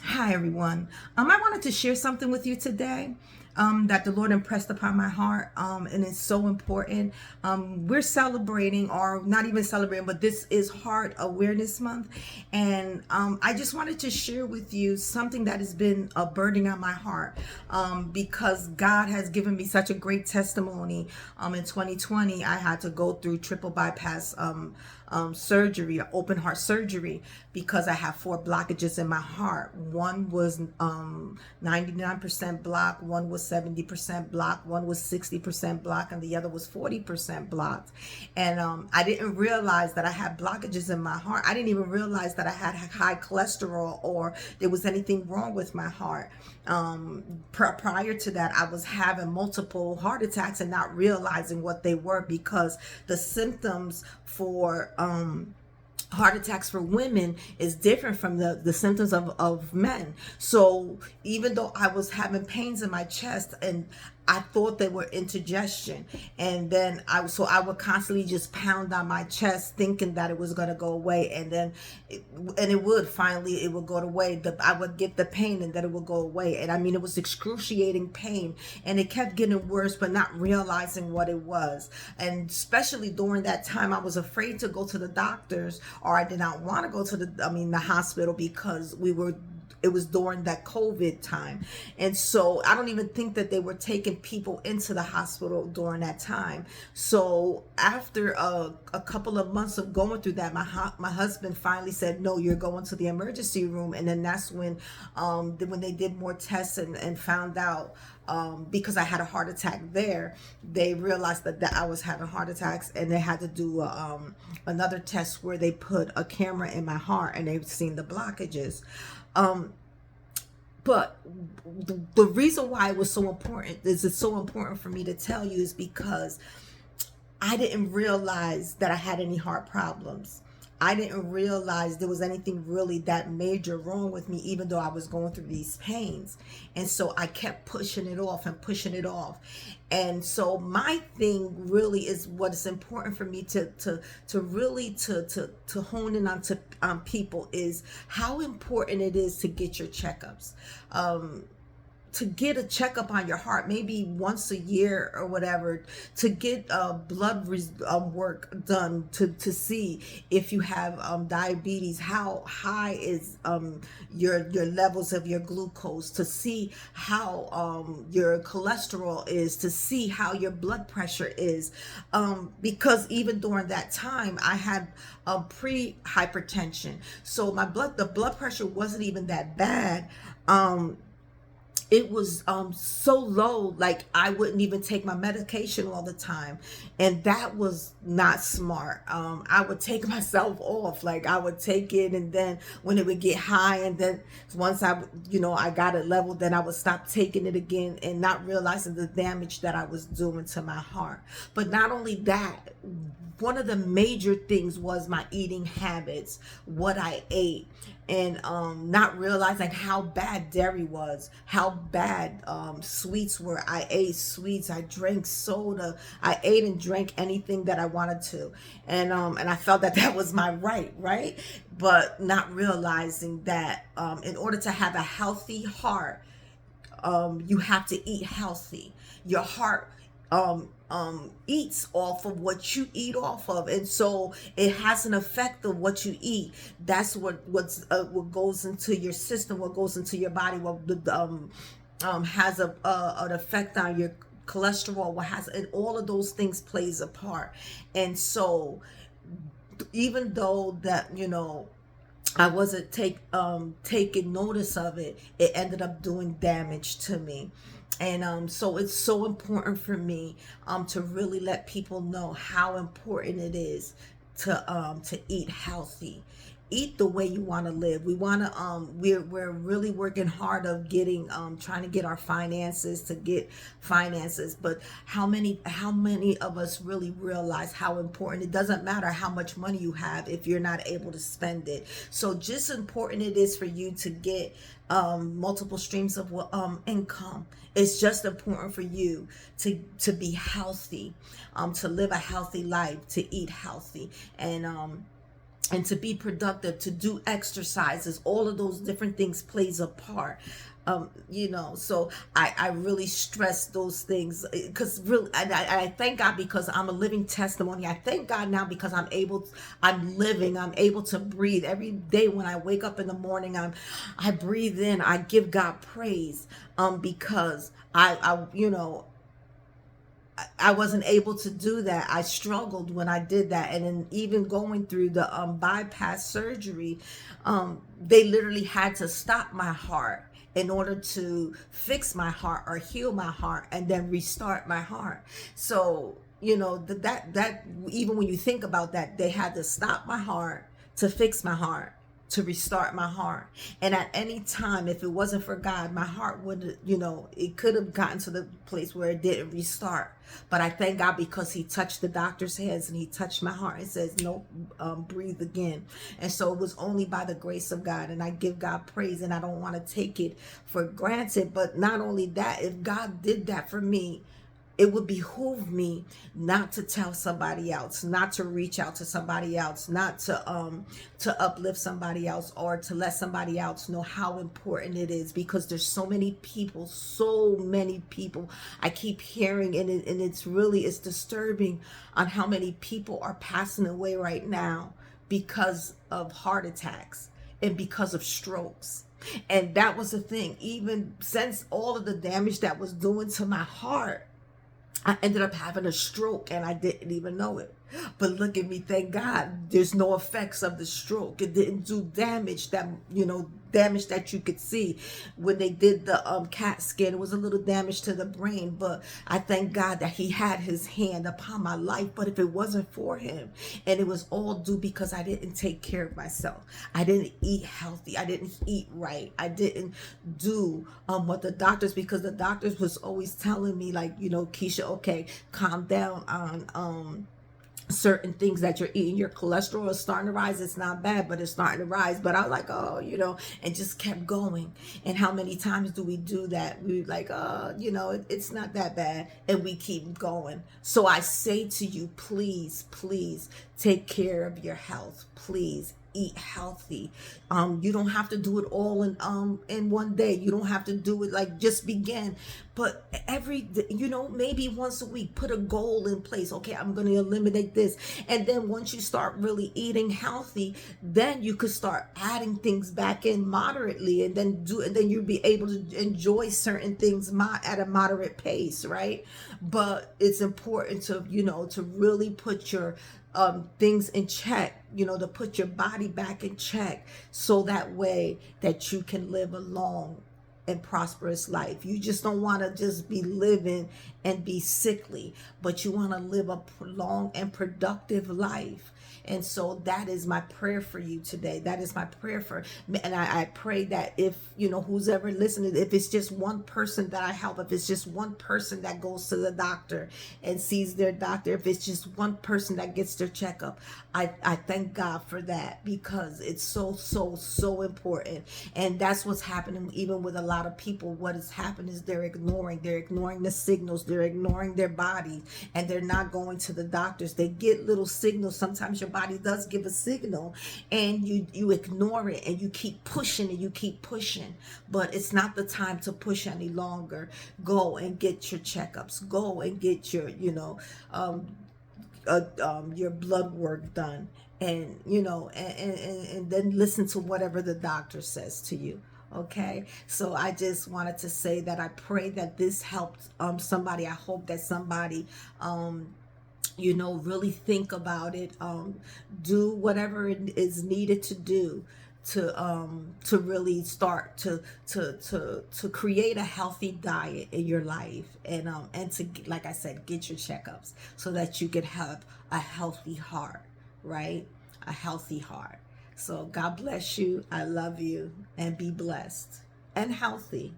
Hi, everyone. I wanted to share something with you today that the Lord impressed upon my heart, and it's so important. We're celebrating, or not even celebrating, but this is Heart Awareness Month, and I just wanted to share with you something that has been a burden on my heart because God has given me such a great testimony. In 2020, I had to go through triple bypass surgery, open heart surgery, because I have four blockages in my heart. One was 99% blocked, one was 70% blocked, one was 60% blocked, and the other was 40% blocked. And I didn't realize that I had blockages in my heart. I didn't even realize that I had high cholesterol or there was anything wrong with my heart. Prior to that, I was having multiple heart attacks and not realizing what they were, because the symptoms for heart attacks for women is different from the symptoms of men. So even though I was having pains in my chest, and I thought they were indigestion, and then I would constantly just pound on my chest thinking that it was going to go away, and then it would go away. I would get the pain and then it would go away, and I mean, it was excruciating pain, and it kept getting worse, but not realizing what it was. And especially during that time, I was afraid to go to the doctors, or I did not want to go to the hospital, because it was during that COVID time. And so I don't even think that they were taking people into the hospital during that time. So after a couple of months of going through that, my husband finally said, no, you're going to the emergency room. And then that's when they did more tests and found out, because I had a heart attack there, they realized that I was having heart attacks, and they had to do another test where they put a camera in my heart, and they've seen the blockages. But the reason why it was so important is it's so important for me to tell you is because I didn't realize that I had any heart problems. I didn't realize there was anything really that major wrong with me, even though I was going through these pains. And so I kept pushing it off and pushing it off. And so my thing really is what is important for me to really to hone in on to people is how important it is to get your checkups. To get a checkup on your heart, maybe once a year or whatever, to get blood work done to see if you have diabetes, how high is your levels of your glucose, to see how your cholesterol is, to see how your blood pressure is, because even during that time I had pre-hypertension, so the blood pressure wasn't even that bad. It was so low, like I wouldn't even take my medication all the time, and that was not smart. I would take myself off, like I would take it, and then when it would get high, and then once I got it level, then I would stop taking it again, and not realizing the damage that I was doing to my heart. But not only that, one of the major things was my eating habits, what I ate, and not realizing how bad dairy was, how bad sweets were. I ate sweets, I drank soda, I ate and drank anything that I wanted to, and I felt that that was my right, but not realizing that in order to have a healthy heart, you have to eat healthy. Your heart eats off of what you eat off of, and so it has an effect of what you eat. That's what goes into your system, what goes into your body, what has an effect on your cholesterol, what has, and all of those things plays a part. And so even though that I wasn't taking notice of it, it ended up doing damage to me. And so it's so important for me to really let people know how important it is to eat healthy, eat the way you want to live. We want to we're really working hard of getting trying to get our finances, but how many of us really realize how important? It doesn't matter how much money you have if you're not able to spend it. So just important it is for you to get multiple streams of income. It's just important for you to be healthy, to live a healthy life, to eat healthy, and and to be productive, to do exercises, all of those different things plays a part. So I really stress those things, because really, I thank God because I'm a living testimony. I thank God now because I'm living, I'm able to breathe every day. When I wake up in the morning, I breathe in, I give God praise, because I wasn't able to do that. I struggled when I did that. And then even going through the bypass surgery, they literally had to stop my heart in order to fix my heart or heal my heart and then restart my heart. So, that even when you think about that, they had to stop my heart to fix my heart, to restart my heart. And at any time, if it wasn't for God, my heart would, it could have gotten to the place where it didn't restart. But I thank God because he touched the doctor's hands and he touched my heart and says, no, breathe again. And so it was only by the grace of God. And I give God praise, and I don't want to take it for granted. But not only that, if God did that for me, it would behoove me not to tell somebody else, not to reach out to somebody else, not to uplift somebody else, or to let somebody else know how important it is, because there's so many people, I keep hearing, and it's disturbing on how many people are passing away right now because of heart attacks and because of strokes. And that was the thing, even since all of the damage that was doing to my heart, I ended up having a stroke and I didn't even know it. But look at me, thank God, there's no effects of the stroke. It didn't do damage that you could see. When they did the CAT scan, it was a little damage to the brain, but I thank God that he had his hand upon my life. But if it wasn't for him, and it was all due because I didn't take care of myself, I didn't eat healthy, I didn't eat right, I didn't do what the doctors, because the doctors was always telling me, like, Keisha, okay, calm down on certain things that you're eating. Your cholesterol is starting to rise. It's not bad, but it's starting to rise. But I was like, oh, and just kept going. And how many times do we do that? We like, it's not that bad, and we keep going. So I say to you, please, please take care of your health. Please eat healthy. You don't have to do it all in one day. You don't have to do it, like, just begin, but maybe once a week, put a goal in place. Okay, I'm going to eliminate this. And then once you start really eating healthy, then you could start adding things back in moderately, and then you'll be able to enjoy certain things at a moderate pace, right? But it's important to to really put your things in check, to put your body back in check, so that way that you can live a long and prosperous life. You just don't want to just be living and be sickly, but you want to live a long and productive life. And so that is my prayer for you today. That is my prayer and I pray that if, who's ever listening, if it's just one person that I help, if it's just one person that goes to the doctor and sees their doctor, if it's just one person that gets their checkup, I thank God for that, because it's so, so, so important. And that's what's happening even with a lot of people. What has happened is they're ignoring the signals, they're ignoring their body, and they're not going to the doctors. They get little signals. Sometimes your body does give a signal, and you ignore it, and you keep pushing and you keep pushing. But it's not the time to push any longer. Go and get your checkups. Go and get your blood work done, and and then listen to whatever the doctor says to you. Okay, so I just wanted to say that I pray that this helped somebody. I hope that somebody really think about it, do whatever it is needed to do to really start to create a healthy diet in your life, and to, like I said, get your checkups so that you can have a healthy heart, right? A healthy heart. So God bless you. I love you, and be blessed and healthy.